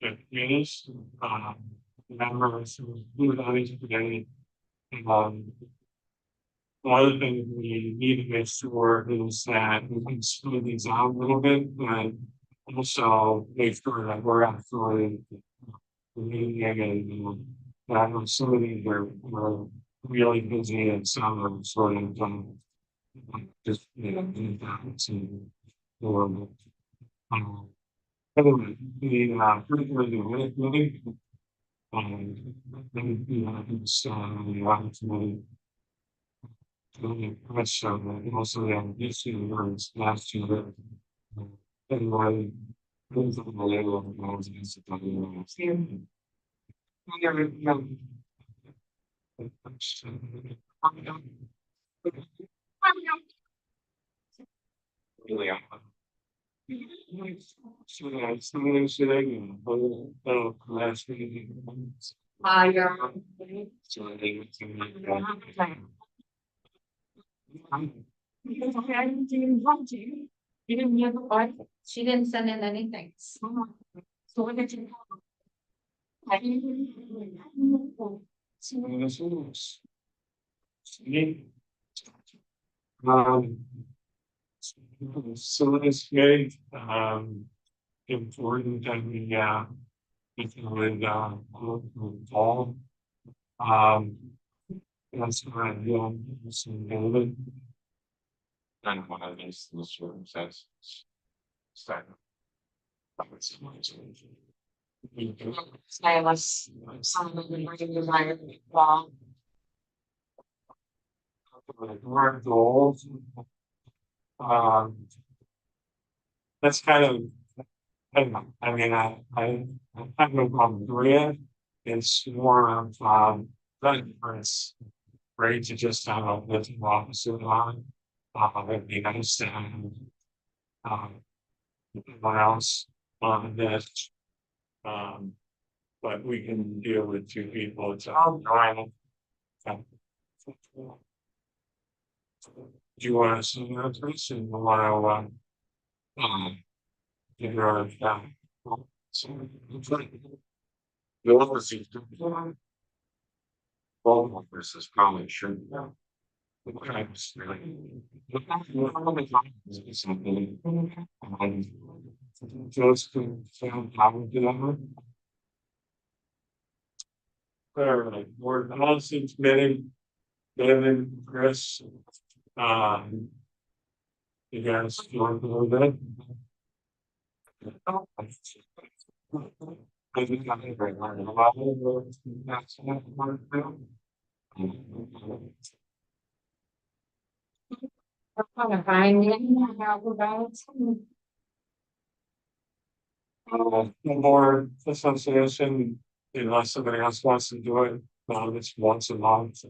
The news, members who are on today. Um, one of the things we need to make sure is that we can smooth these out a little bit, but also make sure that we're actually meeting and that some of these are really busy and some are sort of just doing that and or um anyway, particularly the movie then it's really much so that also this year was last year. Anyway, those are the level of those really so that's the news today and last week. Higher. So I think it's Because I didn't want to. You didn't hear the part. She didn't send in anything. So what did you? I um, so it's very important that we with involved. Um, that's right. Yeah, so David. And one of these circumstances. Start. I was some of the desire long. Our goals. Um, that's kind of I mean, I have no problem doing it. It's more of, that it's great to just have a little officer on. It'd be nice to have, um, everyone else on this. Um, but we can deal with two people. It's all driving. Do you want to see that person? You want to, give her a, so, it's like, the officer. Well, versus probably shouldn't. Okay, something. Just to sound how to number. Alright, we're honestly committed, David, Chris, you guys want a little bit? I think I'm very learning a lot of that's one thing. I'm gonna find it. About The board association, unless somebody else wants to do it, it's once a month.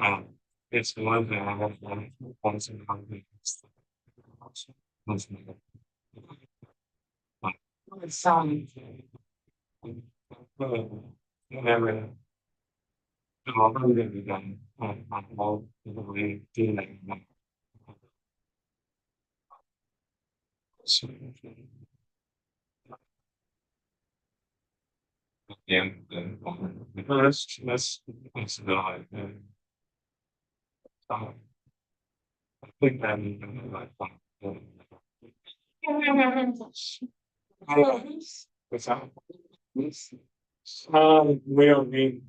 Um, it's one thing I have once a month. Once a month. some. Whatever. I'm gonna be done. I'm all the way feeling. So, yeah, that's not. I think that like what's that? We don't need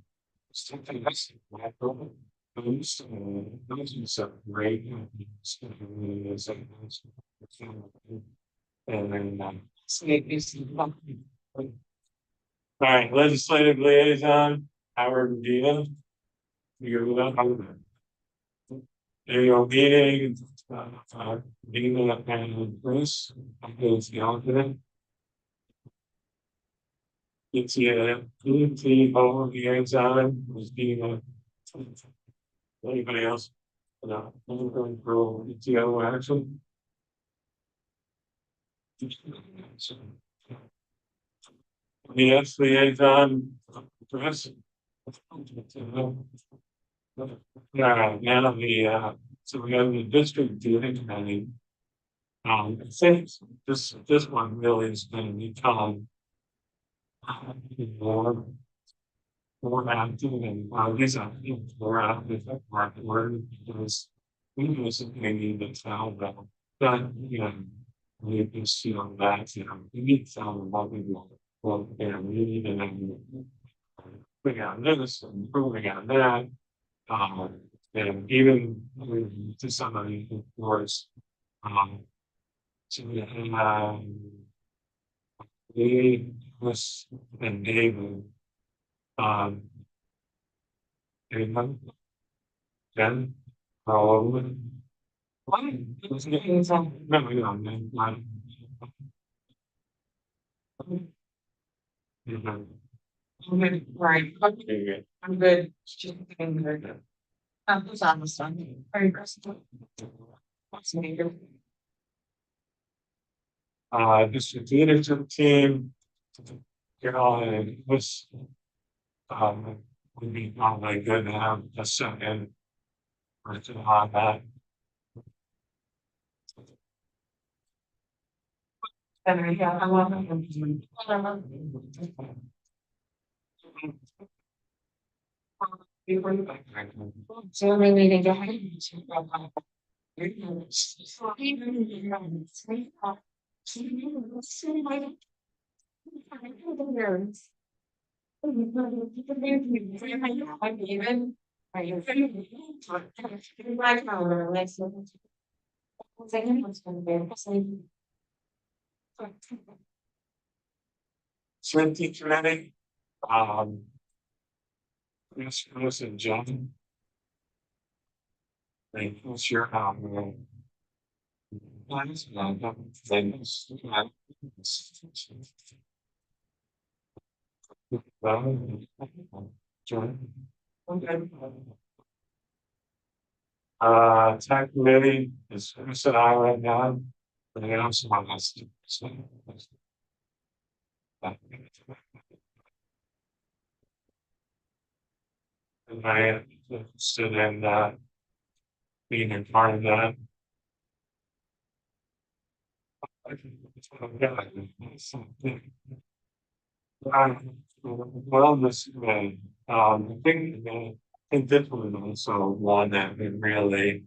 something that's like those are great. And then all right, legislative liaison, Howard Medina. You're annual meeting, Medina and Chris, is the alternate. It's the over liaison was being anybody else? No, going for ETO action. Yes, liaison, Chris. Yeah, now so we have the district doing, I think this one really is gonna become more, more active and, these are more active at work, because we basically need the town though. But, you know, we can see on that, you know, we need some what we want. Well, yeah, we need and then we got this and improving on that. And even to somebody who was, um, to, we was and David, um, David, then, probably. Why? It was getting some memory on me, like. Right, okay, I'm good. Just getting there. Who's on the sun? Are you pressing? What's needed? This is the leadership team. You know, and it was, would be probably good to have a second person on that. And yeah, I want to. So we need to get. Swim teacher, Lenny. Listen, John. Thank you, sure, Thanks, thanks. John. Okay. Tech committee is Chris and I right now. But I also want us to. And I stood in being in part of that. Well, this way, I think this was also one that we really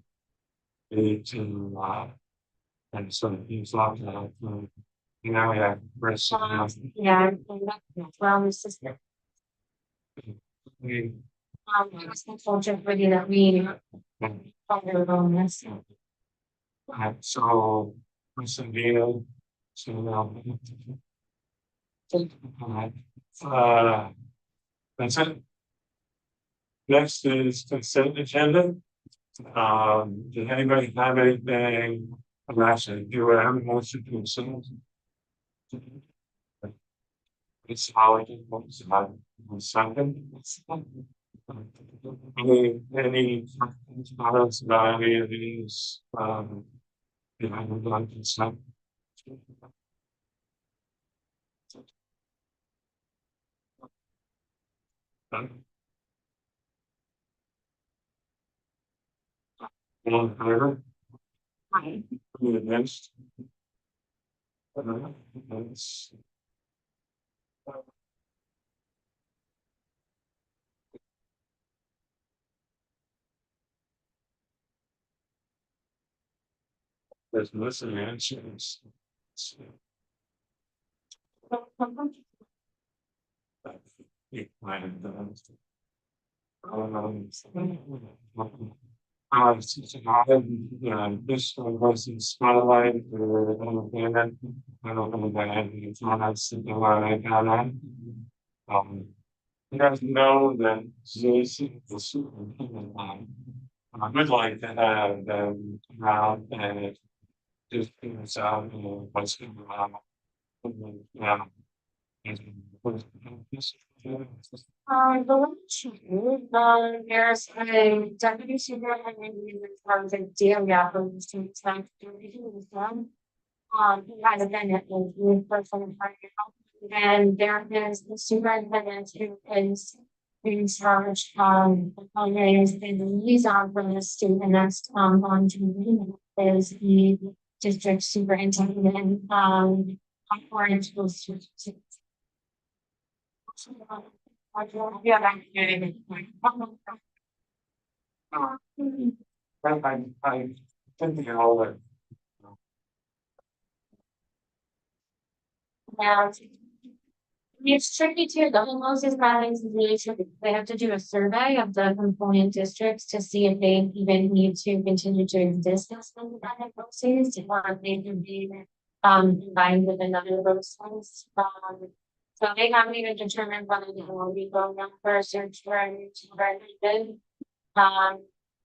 need to, and sort of use like, you know, yeah, Chris. Yeah, well, this is. We. I was thinking really that we. Probably on this. So, Chris and Dino, so, that's it. Next is consent agenda. Did anybody have anything? I'm actually do I have a motion to consent? It's how I did one second. Any comments about any of these? You know, I would like consent. All in favor? Aye. Any against? That's. There's missing answers. This one was in Spotlight or payment. I don't know that it's not as simple as I got on. You guys know that Jason the superintendent line. I would like to have them around and just figure this out, you know, what's going on. Yeah. The two, there's a deputy superintendent from the DMV from the state tax. He has been at the new person right now. And there is the superintendent who is in charge of the fundraising and the liaison for the state, and that's on to is the district superintendent, orange goes to. Yeah, I'm getting I think all that. yeah. It's tricky too, the homeowners is having to really tricky, they have to do a survey of the component districts to see if they even need to continue to exist as independent properties, or if they can be. Combined with another of those ones, so they haven't even determined whether they will be going up for a search for a new superintendent.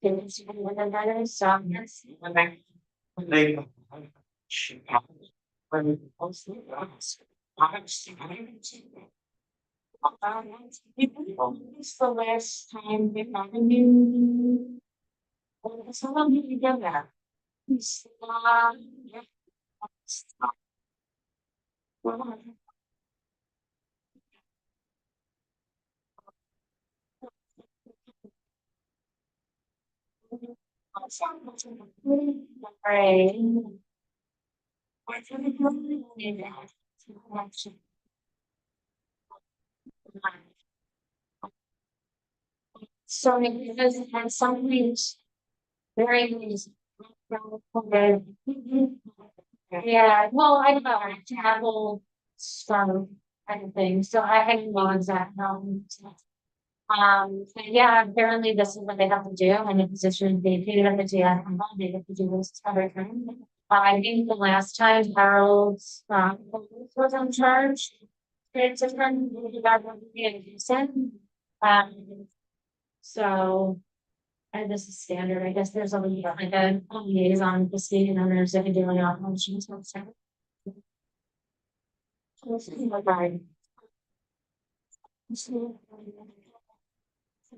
It's with another, so yes. They. It's the last time we have a new. So long have you done that? It's, yeah. Right. So because and some things very easy. Yeah, well, I don't know, I travel strong kind of thing, so I didn't know exactly how. But yeah, apparently this is what they have to do, and the position they paid up the jail, they have to do this every time. I think the last time Harold's, was on charge. It's a friend, about being decent. So. And this is standard, I guess there's a like a liaison with the state and others that are doing operations. This is one. Yeah,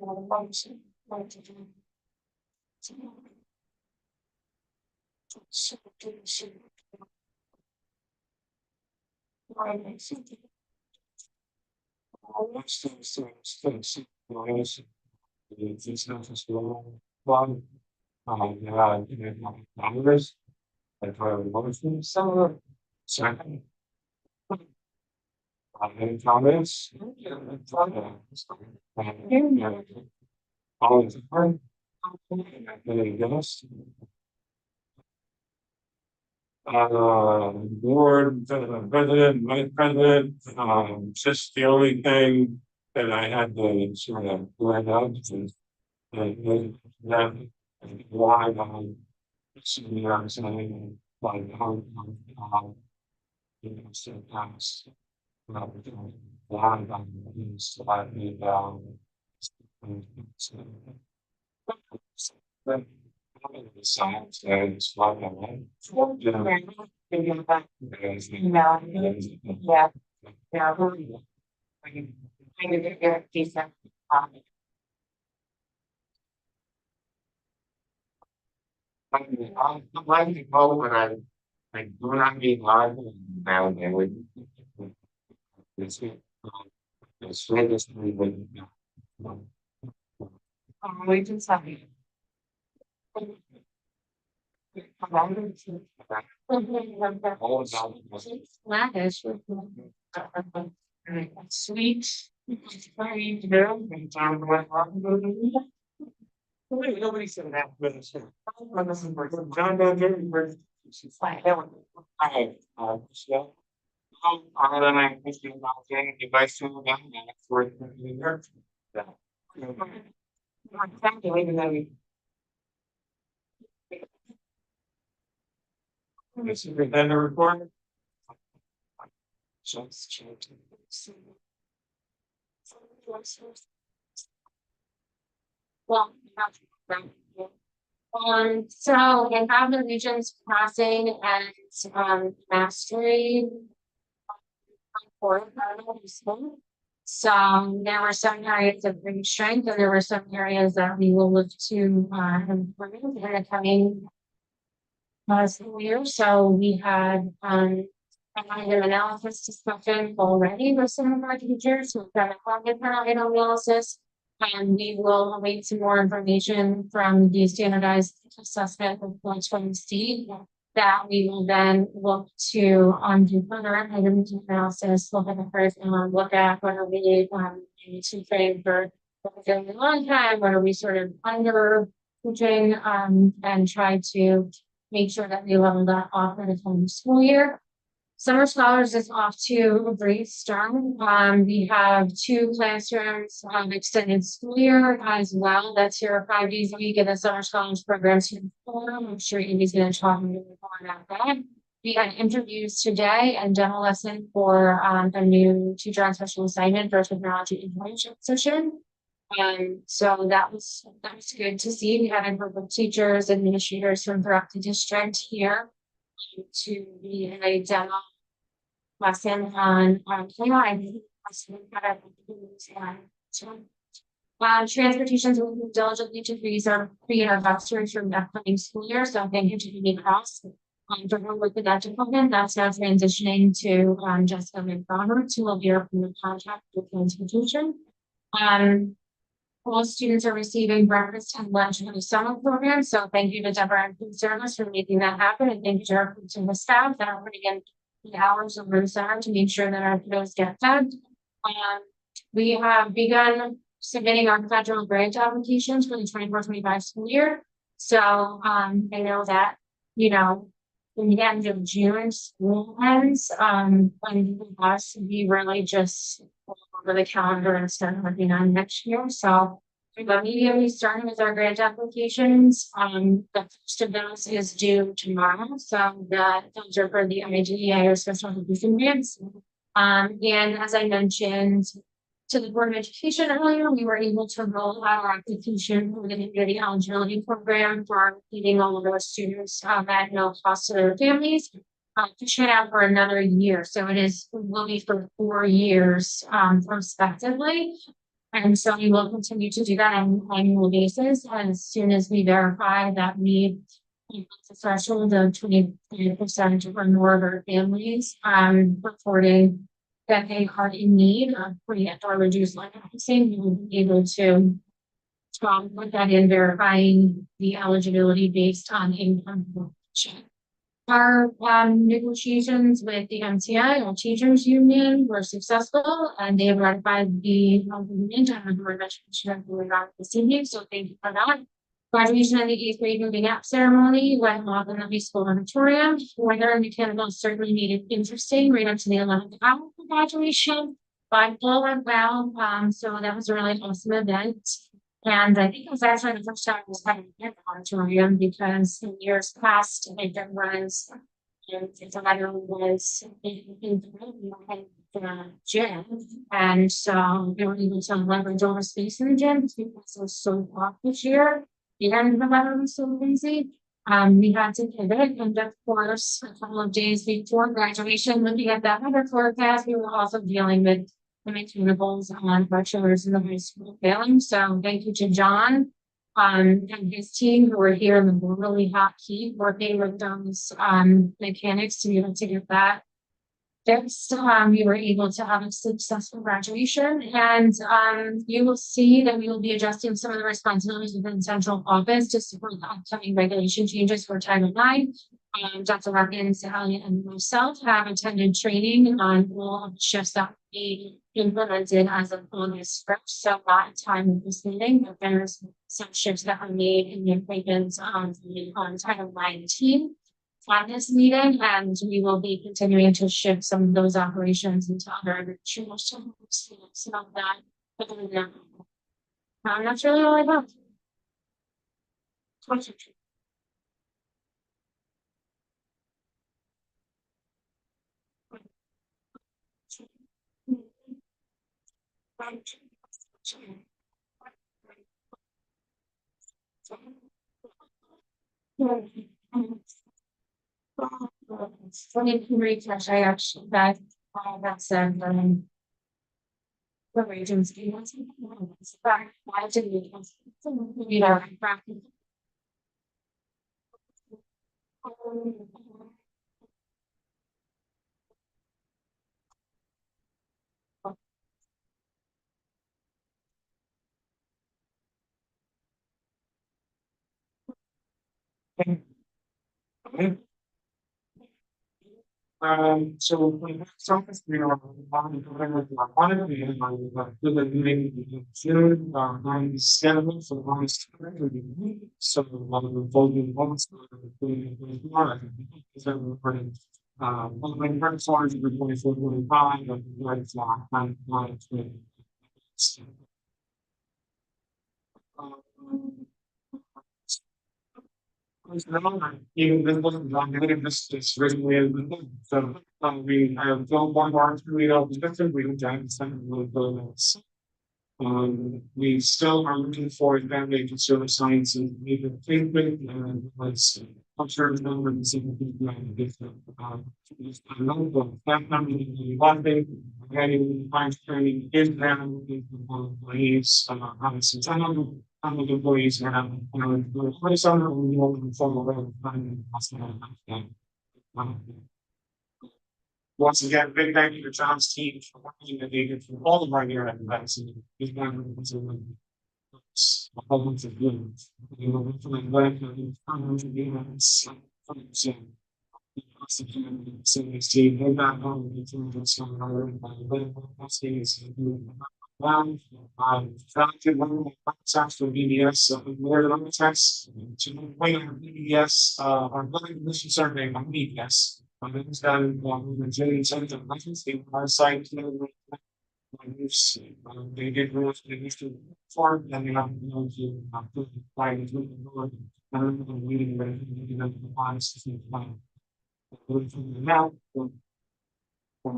numbers. Like some second. Any comments? All in favor? Any against? Board, president, vice president, just the only thing that I had to sort of let out is that why I'm saying like how so pass why I'm slightly down. The science is like Yeah. Yeah. I need to get a piece of. I'm like to go when I like do not be live now there with it's it's religiously with We just have. all about Flattish. Sweet. Very good. and time went on. Nobody said that. But it's John Doe, she's like, I, yeah. Other than I think about getting device to them, and it's worth it. Yeah. Thank you, even though we. The superintendent report. So it's changed. Well. So we have the regions crossing and mastery. So there were some areas of great strength and there were some areas that we will look to improve in the coming. School year, so we had an analysis discussion already with some of our teachers, we've done a cognitive analysis. And we will await some more information from the standardized assessment of points from the state. that we will then look to do further items analysis, look at the first look at what are we need to train for a long time, what are we sort of under teaching and try to make sure that we level that off at the time of the school year. Summer Scholars is off to a great start. We have 2 classrooms extended school year as well. That's here 5 days a week in the Summer Scholars program. I'm sure Amy's going to talk more about that. We had interviews today and demo lesson for a new teacher on special assignment for a technology internship position. So that was good to see. We had a group of teachers, administrators from throughout the district here to be in a demo lesson on AI. Transportation will move diligently to create our vouchers for the upcoming school year. So thank you to the Cross for her work with that department. That's now transitioning to Jessica McDonald, who will be our point of contact with transportation. All students are receiving breakfast and lunch in the summer program. So thank you to Deborah and Food Service for making that happen. And thank you to our food service staff that are putting in the hours over the summer to make sure that our kiddos get fed. We have begun submitting our federal grant applications for the 24-25 school year. So I know that, you know, in the end of June, school ends. When us, we really just over the calendar and start working on next year. So we're immediately starting with our grant applications. The first of those is due tomorrow. So those are for the IDEA or special education grants. And as I mentioned to the Board of Education earlier, we were able to roll out our application for the community eligibility program for feeding all of our students at no cost to their families. To try out for another year. So will be for 4 years prospectively. And so we will continue to do that on an annual basis as soon as we verify that we meet the threshold of 25% or more of our families reporting that they are in need of free or reduced licensing. We will be able to put that in, verifying the eligibility based on income. Our negotiations with the MTI, our teachers union, were successful, and they have ratified the agreement and the registration this evening. So thank you for that. Graduation of the 8th grade moving up ceremony went off in the high school auditorium. Weather and mechanical certainly made it interesting right up to the 11th hour for graduation, but all went well. So that was a really awesome event. And I think it was actually the first time I was having an auditorium because in years past, it was, and the letter was in the gym. And so they were able to leverage all the space in the gym because it was so hot this year. And the weather was so crazy. We had to pivot, and of course, a couple of days before graduation, looking at that weather forecast, we were also dealing with the maintainables on bachelor's in the high school failing. So thank you to John and his team who were here in the really hot heat working with those mechanics to be able to get that fixed. We were able to have a successful graduation, and you will see that we will be adjusting some of the responsibilities within central office to support the upcoming regulation changes for Title IX. Dr. Larkin, Sally, and myself have attended training on all of the shifts that we implemented as of August 1st. So not in time of this meeting, but there's some shifts that were made in the appointments on Title IX on this meeting, and we will be continuing to shift some of those operations into other channels. So that, that's really all I have. Funny refresh, I actually that's the regions. Why did you know, So when sometimes we are on the June, 97, so almost. So one of the voting votes. When first started with 24, 25, and it's even this wasn't done, this recently as well. So, we have done one more, we have discussed, we have done some of those. We still are looking for family consumer science and even treatment and was observed number of significant I know the staff number in one thing, having find training is now employees, obviously, some of the employees have, what is some of the more informal way of finding hospital. Once again, big thank you to John's team for working the data for all of our year end events. And these members are a whole bunch of good. You know, from the back of the events, from the same. So next team, they got home, they told us some other, found to one of my contacts for BBS, more than text to wait on BBS, our building mission survey on BBS. It's done, the Jane Center license, they our site, they did rules, they used to form, then they have to, apply it with the Lord. I don't know, reading, but you know, the honest, from the mouth, from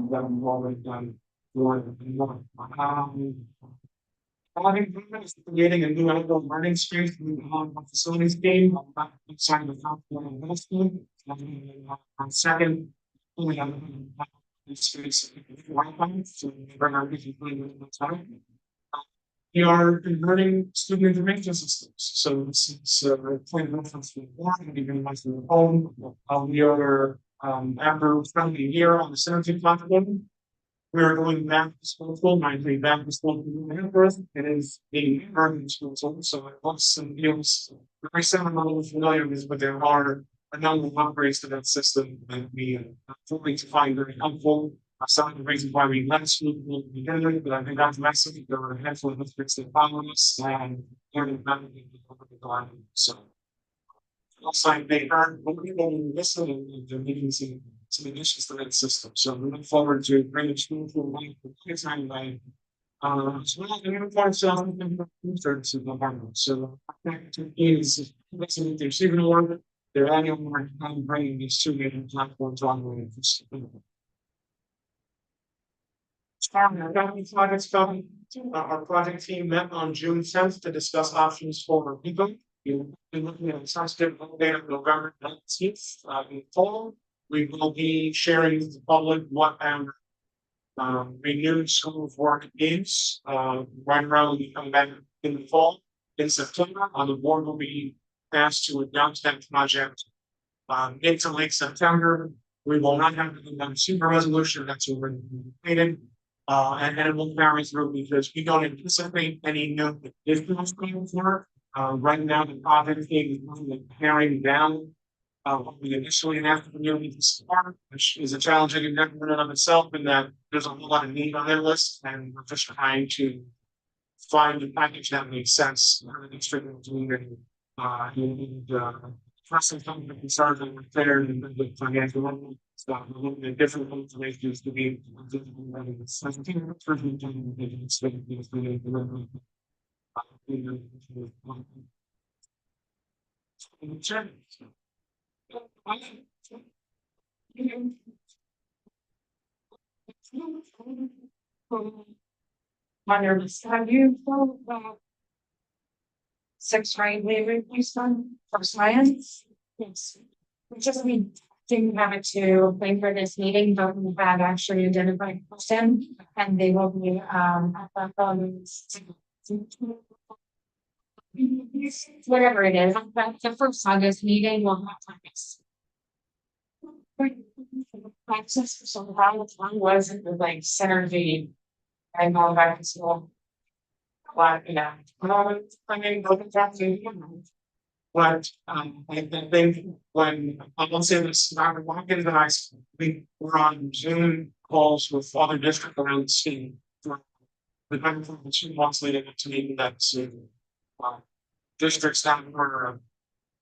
them already done. For more. Creating a new outdoor learning space on facilities team, inside the top middle school. On second, we have space. So bring our time. We are converting student information systems. So this is point of reference for the board and even my home. We are after spending a year on the Synergy platform. We are going back to school, mindfully back to school. It is a urban school, so it looks and feels very similar, familiar with, but there are a number of upgrades to that system that we fully find very helpful. Some of the reasons why we left school to begin with, but I think that's massive. There were a handful of districts that followed us and learning about it. So also they heard when people listen and they're making some additions to that system. So we look forward to bringing school to a way for kids and by as well as the uniform selling and services in the department. So is listening to receiving award, their annual award, and bringing these two major platforms on the projects coming. Our project team met on June 10th to discuss options for people. You've been looking at Sunset Monday, November 19th, in fall. We will be sharing with the public what our renewed scope of work is. Right around we come back in the fall. In September, the board will be asked to adopt that project mid to late September. We will not have the super resolution that's already completed. And then it will carry through because we don't anticipate any new additional scope of work. Right now, the project team is paring down what we initially asked the community to support, which is a challenging endeavor in and of itself, in that there's a whole lot of need on their list, and we're just trying to find a package that makes sense for the district community. Pressing some of the concerns that were there and the financial stuff, looking at different information to be. I think that's really have you thought about sixth grade waiver replacement for science? Yes. We just didn't have it to play for this meeting, but we have actually identified a person and they will be at whatever it is, the first August meeting will have topics. Access for some how one was it was like synergy and all back to school. But yeah, I mean, But I think when I'll say this, Dr. Watkins and I, we were on Zoom calls with other districts around the state. For the better part of 2 months leading up to meeting that soon. Districts that were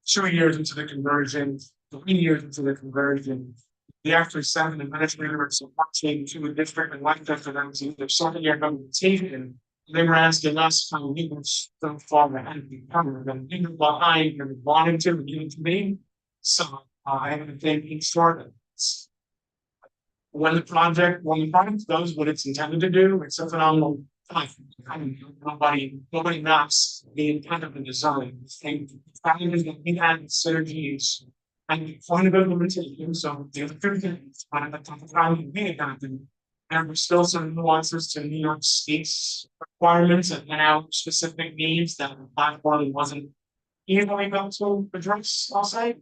2 years into the conversion, 3 years into the conversion. We actually sent an administrator and support team to a district and went there for them to either sort their implementation. They were asking us how we were so far ahead of the curve and we were behind and wanting to and needing to be. So I have a thing in short. When the project does what it's intended to do, it's a phenomenal. I mean, nobody knocks the intent of the design. The thing is that we had synergies and the point of implementation. So the other things, at the time we adopted, there were still some nuances to New York State's requirements and now specific needs that the platform wasn't easily able to address, I'll say.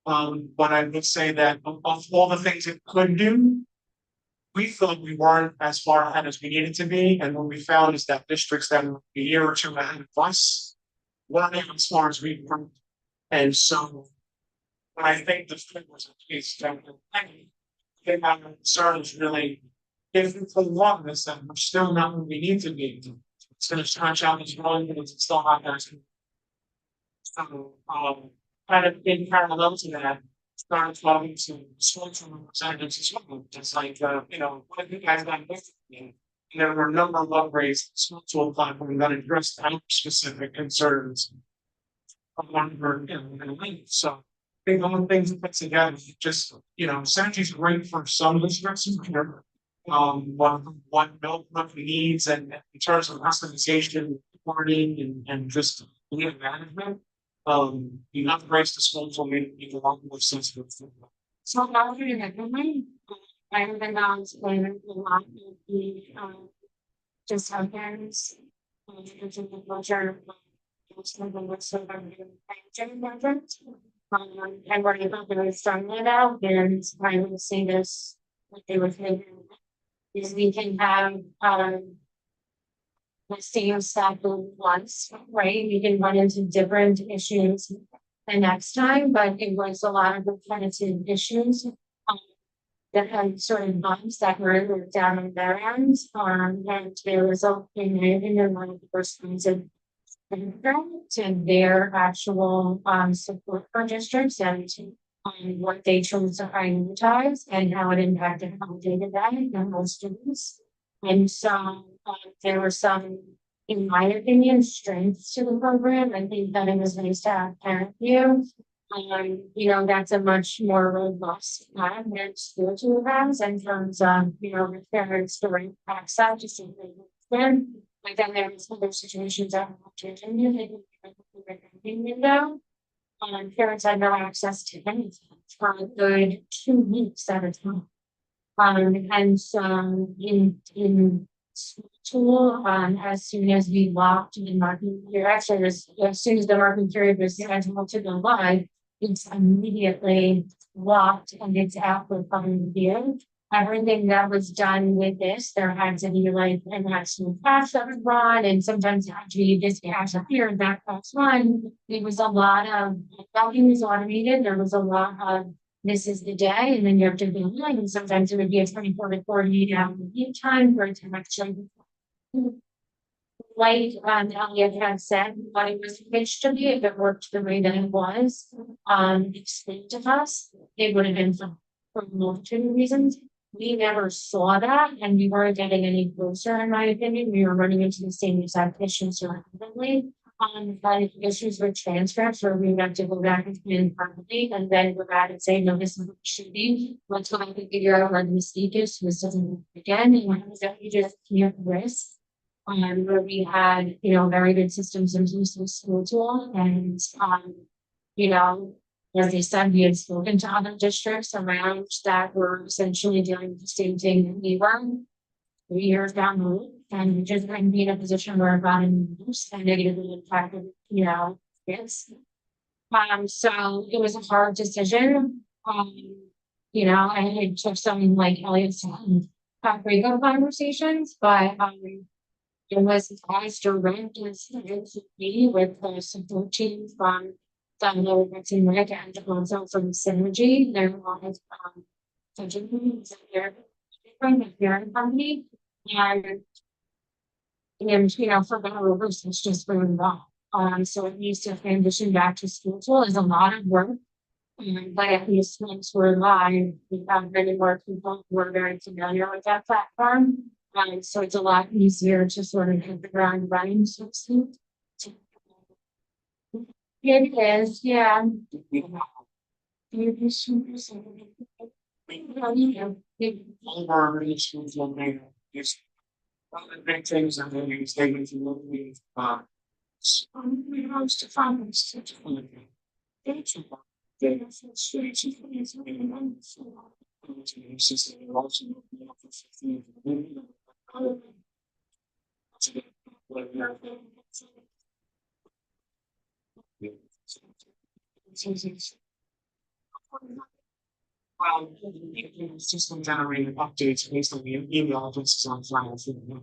But I would say that of all the things it could do, we thought we weren't as far ahead as we needed to be, and what we found is that districts that were a year or two ahead of us weren't even as far as we were. And so, when I think the fit was a case that they have a concern is really if we put along this, then we're still not where we need to be. It's going to stretch out this run, but it's still not there. So, kind of in parallel to that, started talking to social representatives as well. It's like, what have you guys done with me? And there were a number of upgrades to a platform that addressed our specific concerns. So I think one of the things that put together, just, synergy is great for some districts. What needs and in terms of customization, reporting and just data management. The upgrades to schools will make it a lot more sensitive. So how do you recommend? I have been on explaining a lot of the just how parents in the culture something with sort of project. And we're able to start it out and I would say this what they were thinking is we can have the same stuff once, right? We can run into different issues the next time, but it was a lot of repetitive issues that had sort of bumps that were down on their end. And there was in my opinion, one of the first things of to their actual support for districts and what they chose to prioritize and how it impacted how day to day and most students. And so there were some, in my opinion, strengths to the program. I think that it was nice to have parent view. That's a much more robust plan than school tool has in terms of, with parents during access to something. But then there was other situations that were changing window. Parents had no access to anything for a good 2 weeks at a time. And so in tool, as soon as we locked the marketing period, actually as soon as the marketing period was scheduled to go live, it's immediately locked and it's out for public review. Everything that was done with this, there had to be like an actual cash that was run, and sometimes actually this cash up here and that cash run. It was a lot of nothing was automated. There was a lot of this is the day, and then you have to be online, and sometimes it would be a 24 to 48 hour lead time for it to actually like Elliot had said, what it was pitched to be, if it worked the way that it was explained to us, it would have been for a multitude of reasons. We never saw that, and we weren't getting any closer, in my opinion. We were running into the same exact issues rapidly. But issues with transcripts where we have to go back and in properly and then go back and say, no, this is what it should be. Let's go back and figure out what the mistake is so this doesn't happen again. And that we just can't risk. Where we had, very good systems in terms of school tool and as they said, we had spoken to other districts around that were essentially doing the same thing that we were 3 years down the road, and we just couldn't be in a position where it got in use and negatively impacted, kids. So it was a hard decision. And it took some like Elliot said, breakup conversations, but it was as direct as it could be with the support team from done lower in Rick and also from synergy, there was from the parent company and you know, for better or worse, it's just very wrong. So it needs to transition back to school tool is a lot of work. But at least once we're live, we have many more people who are very familiar with that platform. So it's a lot easier to sort of hit the ground running, so to speak. It is, yeah. Over issues on there. Just one of the big things that they use, they use a little bit, we host to find such a thing. It's a they have some strange things in the mind, so it's just a lot of the office thing. It's just been generating updates based on the email addresses on file for the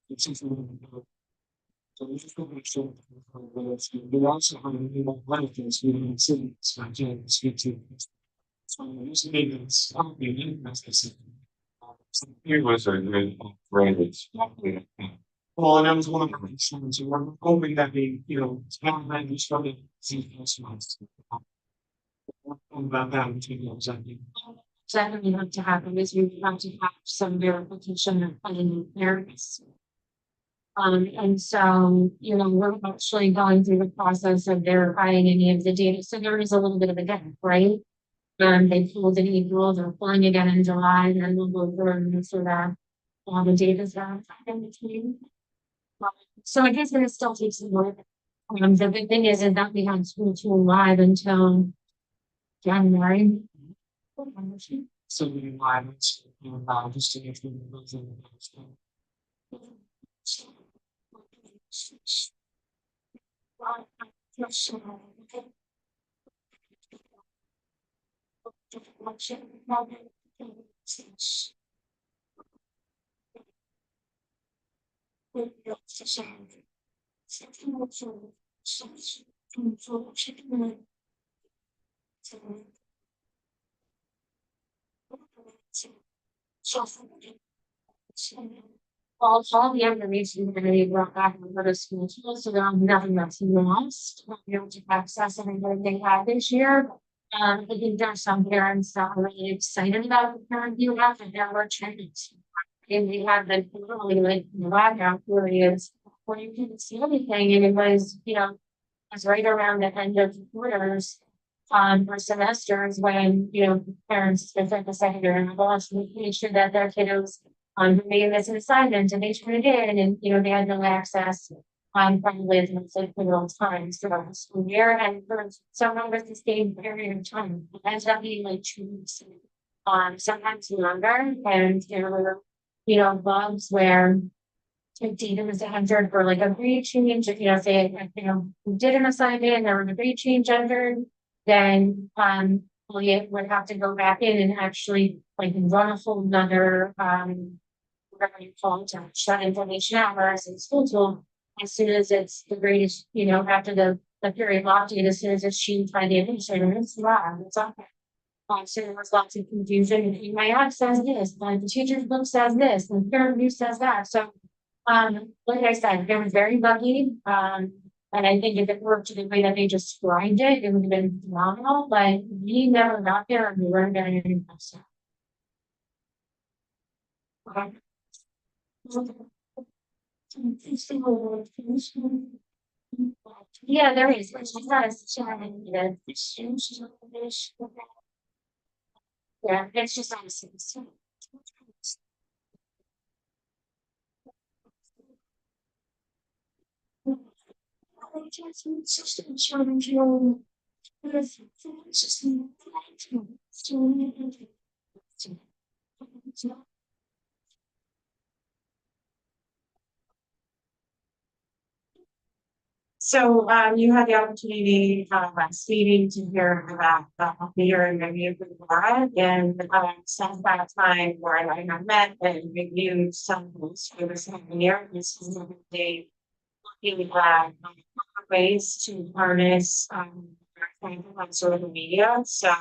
it's something. So we just want to make sure that we also have an email benefits we didn't see, so I can't speak to. So just maybe it's something as I said. It was a good rated. Well, and that was one of our concerns. So we're hoping that we, you know, it's not that we started seeing those months. About that, exactly. Secondly, have to happen is we have to have some verification of funding areas. And so, you know, we're actually going through the process of verifying any of the data. So there is a little bit of a gap, right? They pulled in April, they're pulling again in July, and then we'll go through and so that all the data's there in between. So I guess it still takes some work. The big thing is that we had school tool live until January. So we live just to get through the well, all the information that they brought back in the school tools, so there's nothing that's lost. We'll be able to access everything they had this year. I think there's some parents that are really excited about the current view app and there were trainings. And we had the literally like blackout periods where you couldn't see anything and it was, you know, it was right around the end of quarters. For semesters when, you know, parents, it's like the secondary and boss, made sure that their kiddos who made this an assignment and they turned it in and, you know, they had no access. Probably as much like the real time throughout the school year and for some of us the same period of time. It ends up being like 2 weeks. Sometimes longer and there were, you know, bugs where if data was entered for like a grade change, if you know, say, you know, we did an assignment and there was a grade change entered, then we would have to go back in and actually like run a whole nother whatever you call it, to shut information out, whereas in school tool, as soon as it's the greatest, you know, after the period locked in, as soon as it's changed by the administrator, it's live, it's up there. So there was lots of confusion, and my app says this, the teacher's book says this, and peer review says that, so like I said, it was very buggy, and I think if it worked the way that they described it, it would have been phenomenal, but we never got there and we weren't getting any stuff. Okay. Yeah, there is. It's just not as challenging. Yeah, it's just not as so you had the opportunity last meeting to hear about the year in review for the board and since that time where I have met and reviewed some rules for this year, this is the day looking at ways to harness on social media, so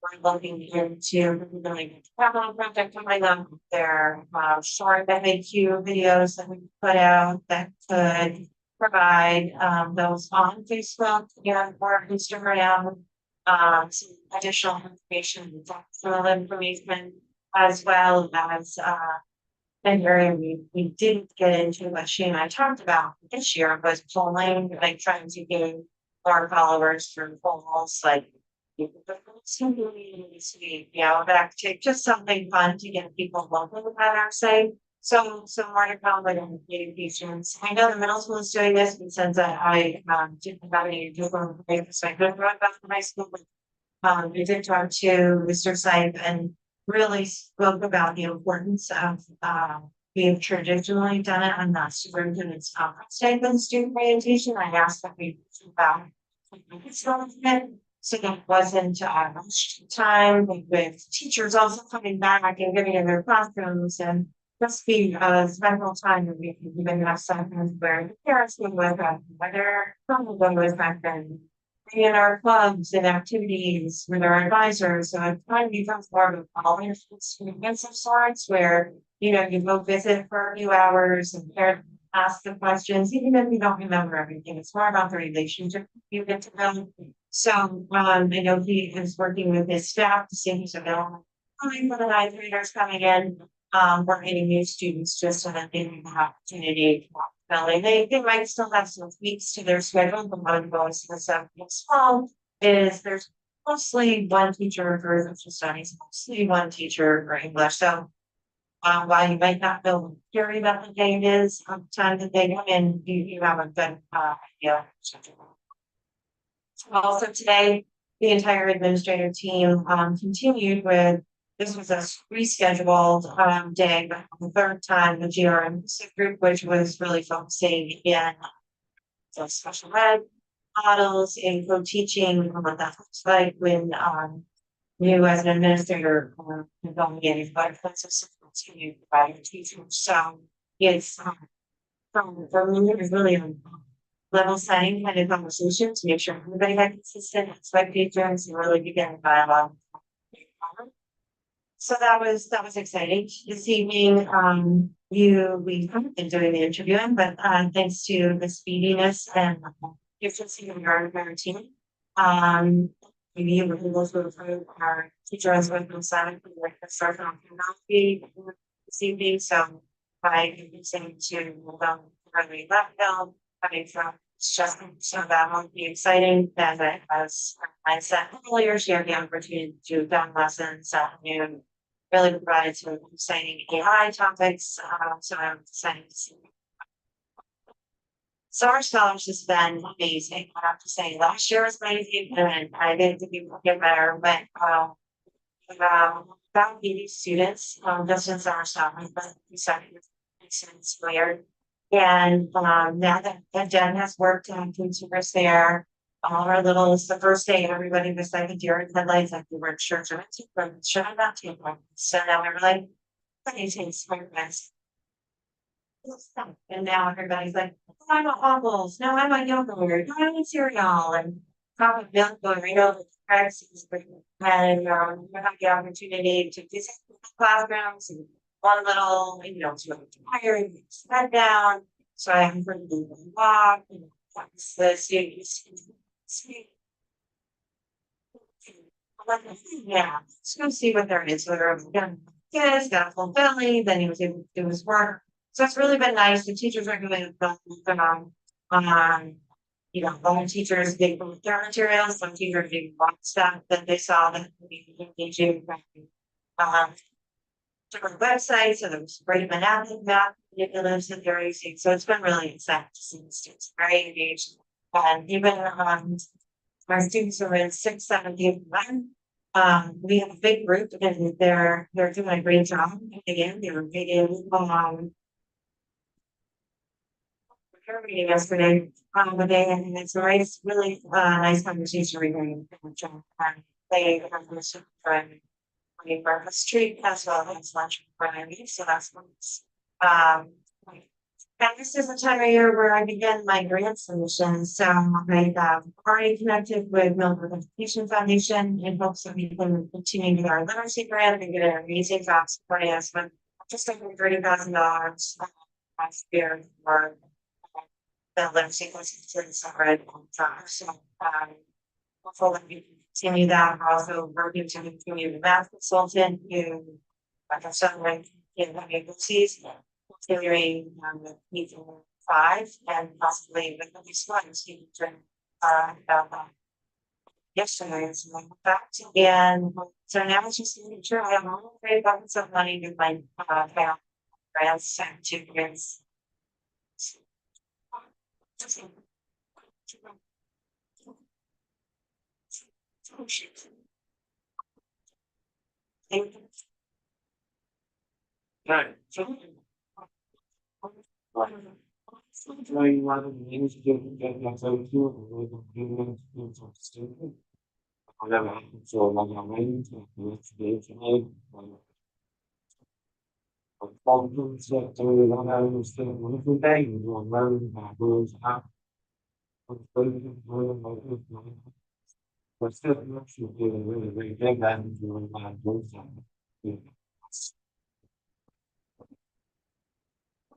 we're looking into really travel project coming up. There are short FAQ videos that we can put out that could provide those on Facebook and or Instagram. Some additional information, doctoral information, as well as an area we didn't get into, but she and I talked about this year was polling, like trying to gain more followers through polls, like. Simply, back to just something fun to get people local about our site. So more to come with communications. I know the middle school is doing this, but since I didn't have any different perspective about the high school. We did talk to Mr. Sype and really spoke about the importance of, we've traditionally done it on the superintendent's conference type of student orientation. I asked that we about. So that wasn't, much time with teachers also coming back and getting in their classrooms and just be a special time that we can even have sometimes where the parents would with us, whether some of them was back then in our clubs and activities with our advisors. So it kind of becomes more of a college experience of sorts where, you go visit for a few hours and ask the questions, even if you don't remember everything. It's more about the relationship you get to them. So I know he is working with his staff to see who's available. For the ninth graders coming in, we're getting new students just so that they have an opportunity to Valley. They might still have some tweaks to their schedule, but one of those the seventh fall is there's mostly one teacher for social studies, mostly one teacher for English. So while you might not know very about the day it is, time that they come in, you have a good idea. Also today, the entire administrative team continued with this was a rescheduled day, but the third time the GRM group, which was really focusing in the special ed models and co-teaching and what that looks like when you as an administrator investigating but that's continue providing teaching. So it's for me it was really a level setting kind of conversation to make sure everybody had consistent expectations and really begin dialogue. So that was exciting. This evening, we haven't been doing the interviewing, but thanks to the speediness and efficiency of our team. We were able to approve our teacher as well from Simon for like the start on technology this evening. So by using to early left film coming from Justin, so that won't be exciting. As I said earlier, she had the opportunity to do film lessons at noon really provided some exciting AI topics. So I'm excited to see. So our scholars has been amazing. I have to say, last year was amazing, and I didn't think it would get better, but about 80 students, just in summer scholars, but we started since later. And now that Jen has worked on consumers there, all our little, it's the first day, everybody was like a deer in headlights, like we weren't sure, should I not take one? So now we were like, "Please take smart mess." And now everybody's like, "Oh, I want waffles, no, I want yogurt, no, I want cereal, and cup of milk going right over the cracks. And you have the opportunity to visit the classrooms and one little, to tired, head down. So I haven't heard the walk, that's the students. Yeah, just go see what there is, whether it's done. Yes, got a full belly, then he was able to do his work. So it's really been nice. The teachers are really them all teachers they put their materials, some teachers did want stuff that they saw that we engaging different websites, so there was great math manipulatives that they're using. So it's been really exciting to see the students very engaged. And even my students are in 6th, 7th, 8th, we have a big group and they're doing a great job. Again, they were reading yesterday, but it's a nice, really nice conversation regarding they have this breakfast treat as well as lunch for me, so that's nice. And this is the time of year where I begin my grant submission, so I have already connected with Millbrook Education Foundation in hopes that we can continue with our literacy grant and get an amazing job supporting us with just over $30,000 last year for the literacy consultants already on time. So hopefully we can continue that. We're also working to continue the math consultant who, like I said, like in the agencies, continuing the meeting 5 and possibly with the next one, so you can about that. Yesterday, and something like that. And so now it's just making sure I have all great buckets of money to my grants and to grants. Thank you. Right. So. Why you want to use get that out to whatever, so like I'm waiting to the tonight. Problems that we don't understand, wonderful day, you know, learning about those how. But still, I'm not sure really, really big that into my those.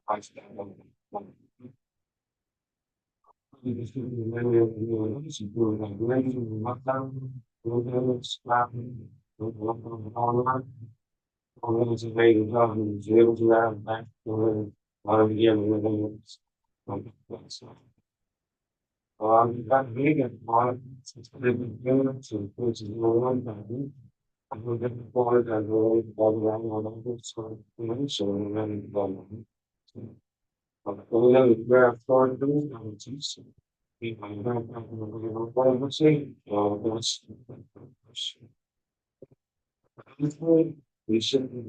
I stand on. You just give me a memory of the new, you do it like raising, lockdown, slapping, online. Always a very good job, and was able to have back for a lot of the year, that big and hard, it's been good, so it's a little one, I think. I will get the board, I will all around on all this, so, so I'm ready to go. But all the other, where I've started doing, I would teach. If I don't, I'm going to say, that's. We should be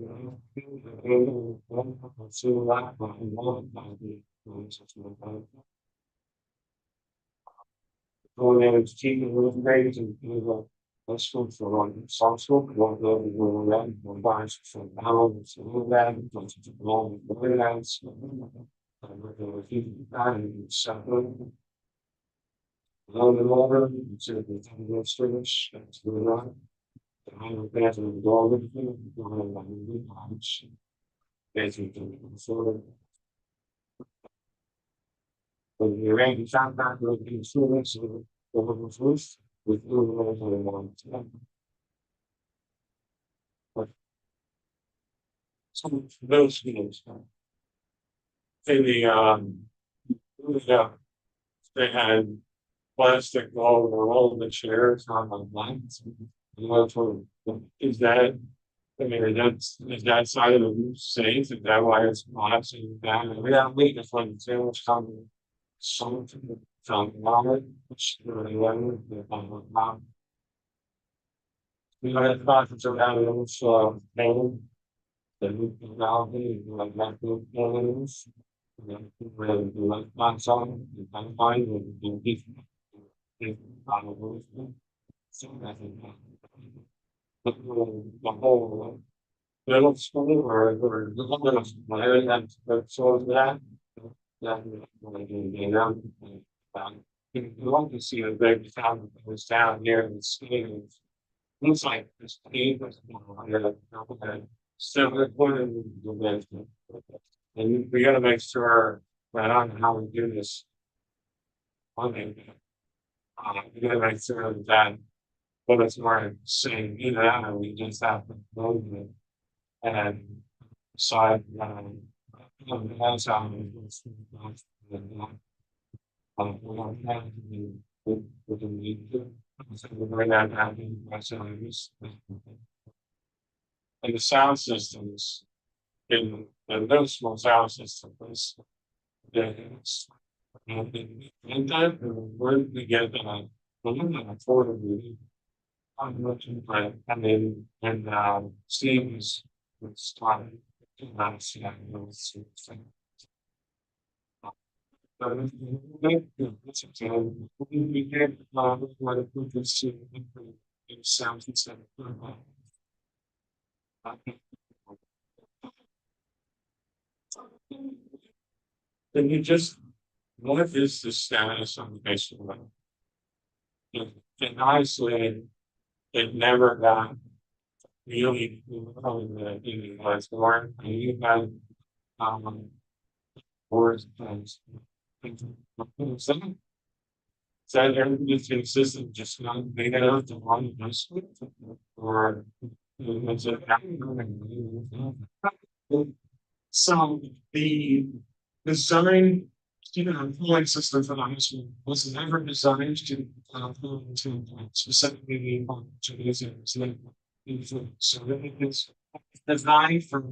so lack by one by the going in and keeping those grades and let's go for one some sort of one level going around one bars from now so that it's long going out and something low and lower so the storage that's going on. I'm better than all of them. Basically, so when you rank the sound back with the students over the first with one. But some of those students, yeah, they had plastic all over the chairs on the lines. Is that, I mean, is that side of the roof safe? Is that why it's collapsing down? We have leak, it's like sandwich coming. Something from Robert, which really wasn't the mom. We had thought it's around it was pain. The roof is now like that roof buildings. Really like on some, you can find it in different. So I think the whole middle school or the whole area that shows that. That you know, you want to see a big town that was down near the state. Looks like this cave was so we're going to the basement. And we gotta make sure that on how we do this. Funding. We gotta make sure that what it's more saying, either that or we just have to load it and decide, that's how we don't have to be with the need to. So we're going to have ourselves. And the sound systems in those small sound systems. There's in time, where did we get affordably? I'm looking for it, and then Steve was starting to see that those things. But it's we get what if we can see in sounds instead of then you just, what is the status on the basic level? And honestly, it never got really, probably the last one, and you had, um, words, things. Said everything is consistent, just not made it out the wrong place, or. It's a- So the design, even a polling system for the high school was never designed to, to specifically to these areas. So it is designed for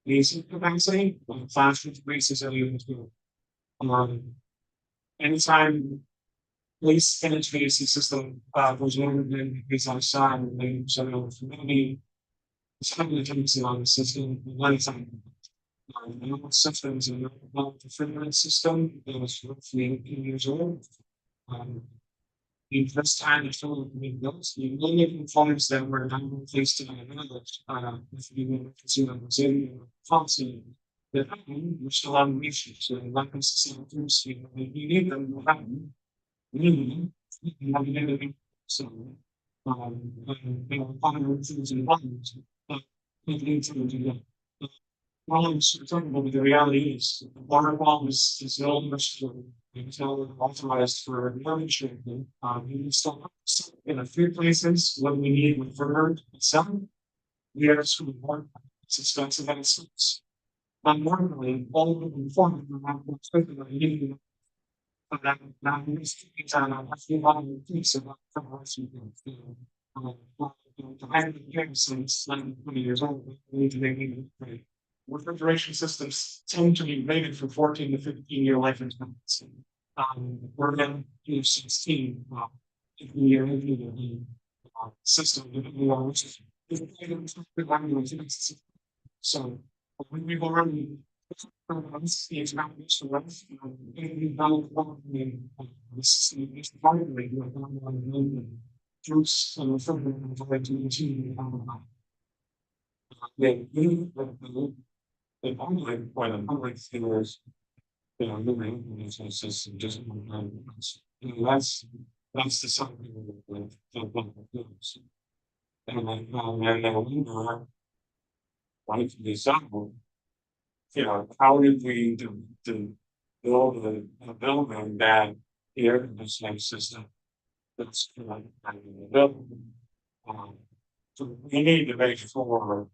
basic capacity, classroom spaces and even to, um, anytime police energy system, was ordered in his outside, and they, so the community, it's kind of dependency on the system, one time. Systems in the refrigerant system that was roughly 18 years old. Um, the first time the film being built, the only components that were not replaced in the village, if you want to consider Brazilian policy, that we're still on reach, so like this systems, you need them, you have them, you have them, so, other things involved, but it needs to do that. Well, I'm talking about the reality is water quality is no understood until authorized for monitoring. You can still in a few places when we need with further some we have school board. It's expensive and it's normally all of the form of the expected of you. But that means it's on a few other things about the rest of the the higher the year since 20 years old, we need to make it refrigeration systems tend to be rated for 14 to 15-year life expectancy. We're going to do 16 if we are into the system, which is so we've already the examination of we've done the system is part of the through some refrigerant to continue the public, when the public feels, the maintenance system just, that's the something with the public feels. And then we were, wanted to be simple, how did we build a building that the air conditioning system that's, built. Um, so we need to make sure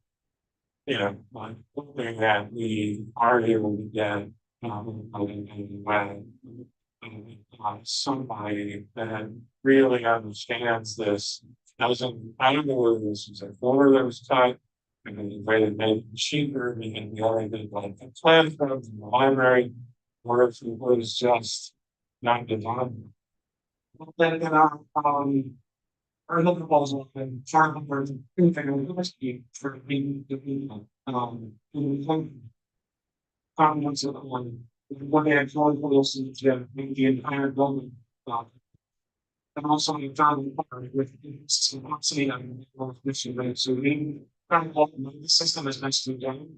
like hoping that we are able to get when somebody that really understands this doesn't, I don't know whether this is a corner that was cut, and then the way to make it cheaper, and the other did like the plan from the library, or if it was just not designed. Then, our local proposal and farm for university for being the people. Comments on what they had told us to make the entire building. And also we found with some capacity and mission rate. So we kind of the system is meant to be done.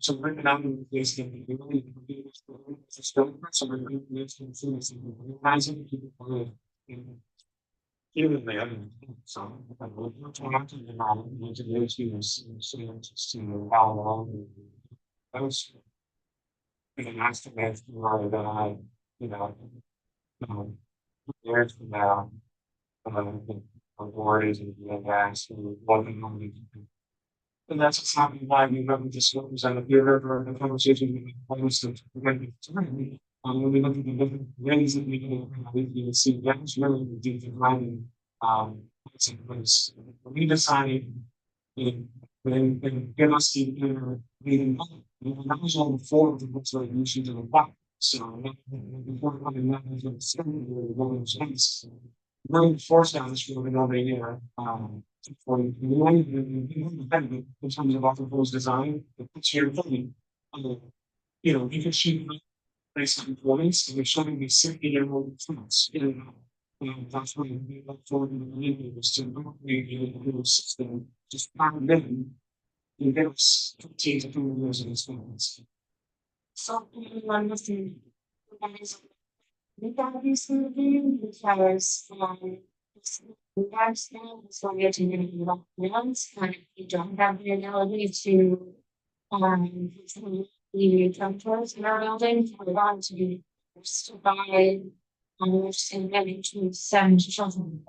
So we're now in place in the really so we're going to make some things and organizing people even the other so we're trying to introduce you to how long those an estimate for the um years from now the board is being asked what the money. And that's exactly why we haven't disclosed and if you've ever had a conversation with almost when we look at the different ways that we can see that's really the deep writing what's in place. We decided and give us the meeting. That was all before the books were issued to the public. So before coming back into the second year, the building space, really forced down this for another year. For in terms of our proposed design, the picture building, you can see based on points, and they're showing me 60-year-old plants. That's what we look forward to the beginning was to the system just pound in and give us 15 to 20 years of experience. something I'm missing. We got this movie because, that's now, so we have to get loans, and if you don't have the ability to, the controls in our building, we're going to be forced to buy, we're saying maybe to send children.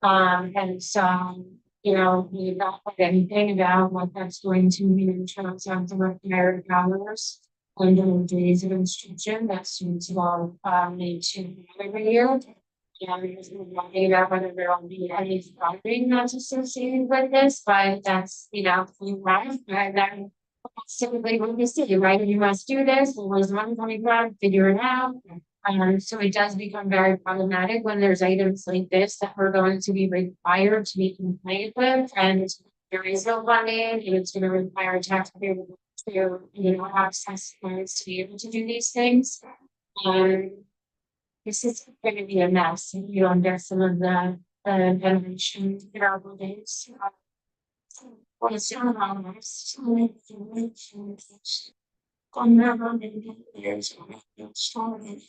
And so, you know, we've not heard anything about what that's going to mean in terms of the required hours and the days of instruction that students will need to have every year. And there's nothing about whether there will be any funding that's associated with this, but that's, you know, you have, and then that's typically what you see, right? You must do this, well, where's the money coming from, figure it out. So it does become very problematic when there's items like this that we're going to be required to be compliant with, and there is no funding, and it's gonna require a taxpayer to, you know, access funds to be able to do these things. This is gonna be a mess, if you under some of the ventilation in our buildings. What is going on, there's so many things. Gone never been years, started.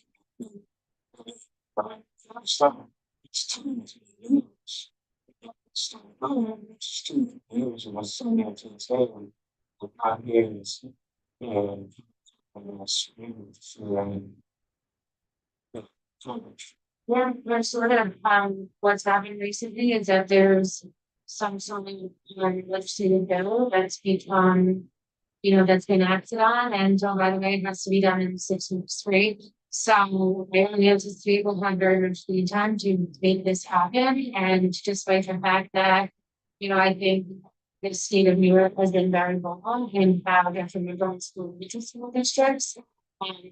It's time to use. It's too years of my son to say, not years. And I'm screaming for yeah, we're sort of, what's happened recently is that there's some sort of legislative bill that's become, you know, that's been acted on, and oh, by the way, it has to be done in 6 weeks straight. So I only anticipate we'll have very much lead time to make this happen, and despite the fact that, you know, I think the state of New York has been very vocal in how detrimental school districts.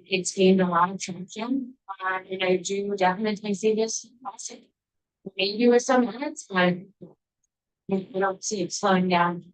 It's gained a lot of traction, and I do definitely see this maybe with some minutes, but I don't see it slowing down.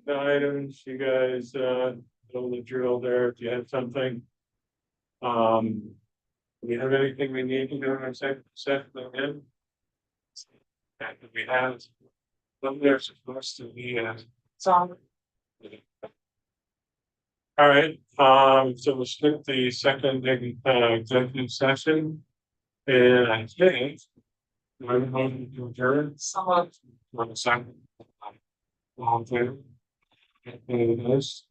The items, you guys, know the drill there, if you have something. Do we have anything we need to do in our second session again? And we have, some there's supposed to be, So all right, so we'll skip the second, executive session. And I think. We're going to adjourn. someone For the second. All in favor? Any of those?